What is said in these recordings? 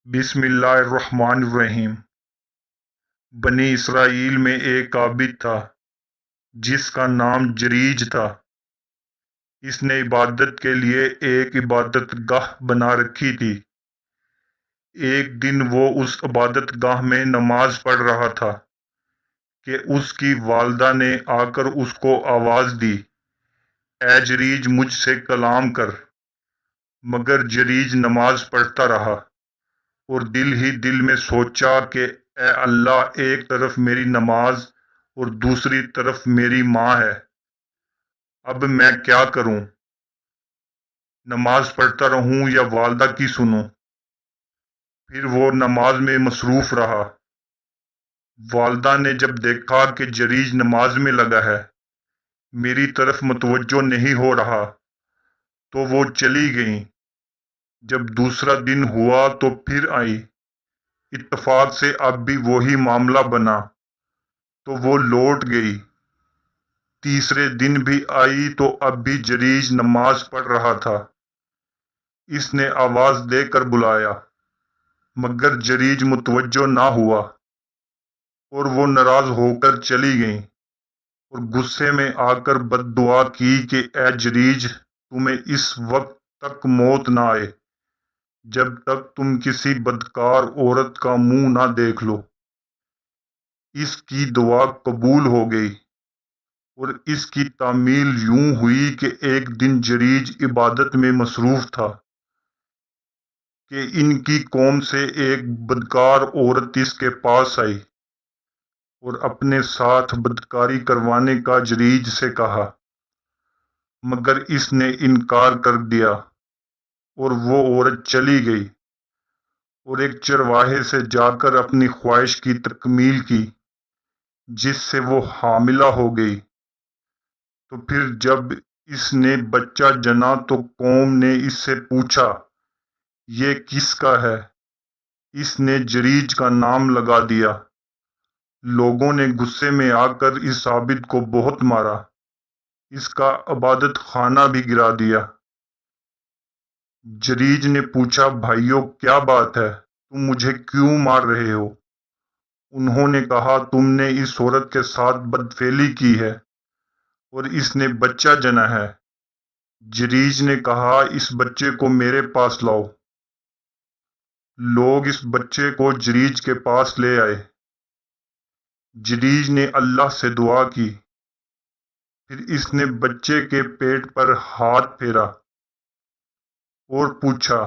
بسم اللہ الرحمن الرحیم۔ بنی اسرائیل میں ایک عابد تھا جس کا نام جریج تھا۔ اس نے عبادت کے لیے ایک عبادت گاہ بنا رکھی تھی۔ ایک دن وہ اس عبادت گاہ میں نماز پڑھ رہا تھا کہ اس کی والدہ نے آ کر اس کو آواز دی، اے جریج مجھ سے کلام کر۔ مگر جریج نماز پڑھتا رہا اور دل ہی دل میں سوچا کہ اے اللہ، ایک طرف میری نماز اور دوسری طرف میری ماں ہے، اب میں کیا کروں؟ نماز پڑھتا رہوں یا والدہ کی سنوں؟ پھر وہ نماز میں مصروف رہا۔ والدہ نے جب دیکھا کہ جریج نماز میں لگا ہے، میری طرف متوجہ نہیں ہو رہا، تو وہ چلی گئیں۔ جب دوسرا دن ہوا تو پھر آئی۔ اتفاق سے اب بھی وہی معاملہ بنا تو وہ لوٹ گئی۔ تیسرے دن بھی آئی تو اب بھی جریج نماز پڑھ رہا تھا۔ اس نے آواز دے کر بلایا، مگر جریج متوجہ نہ ہوا اور وہ ناراض ہو کر چلی گئیں اور غصے میں آ کر بد دعا کی کہ اے جریج، تمہیں اس وقت تک موت نہ آئے جب تک تم کسی بدکار عورت کا منہ نہ دیکھ لو۔ اس کی دعا قبول ہو گئی اور اس کی تعمیل یوں ہوئی کہ ایک دن جریج عبادت میں مصروف تھا کہ ان کی قوم سے ایک بدکار عورت اس کے پاس آئی اور اپنے ساتھ بدکاری کروانے کا جریج سے کہا، مگر اس نے انکار کر دیا اور وہ عورت چلی گئی اور ایک چرواہے سے جا کر اپنی خواہش کی تکمیل کی، جس سے وہ حاملہ ہو گئی۔ تو پھر جب اس نے بچہ جنا تو قوم نے اس سے پوچھا، یہ کس کا ہے؟ اس نے جریج کا نام لگا دیا۔ لوگوں نے غصے میں آ کر اس عابد کو بہت مارا، اس کا عبادت خانہ بھی گرا دیا۔ جریج نے پوچھا، بھائیو کیا بات ہے؟ تم مجھے کیوں مار رہے ہو؟ انہوں نے کہا، تم نے اس عورت کے ساتھ بدفعلی کی ہے اور اس نے بچہ جنا ہے۔ جریج نے کہا، اس بچے کو میرے پاس لاؤ۔ لوگ اس بچے کو جریج کے پاس لے آئے۔ جریج نے اللہ سے دعا کی، پھر اس نے بچے کے پیٹ پر ہاتھ پھیرا اور پوچھا،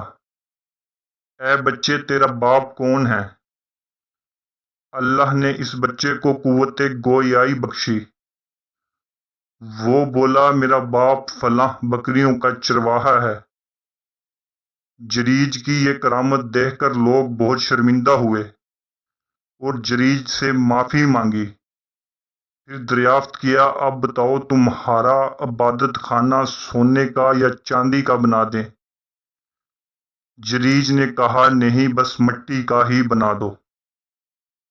اے بچے تیرا باپ کون ہے؟ اللہ نے اس بچے کو قوت گویائی بخشی۔ وہ بولا، میرا باپ فلاں بکریوں کا چرواہا ہے۔ جریج کی یہ کرامت دیکھ کر لوگ بہت شرمندہ ہوئے اور جریج سے معافی مانگی۔ پھر دریافت کیا، اب بتاؤ تمہارا عبادت خانہ سونے کا یا چاندی کا بنا دیں؟ جریج نے کہا، نہیں، بس مٹی کا ہی بنا دو۔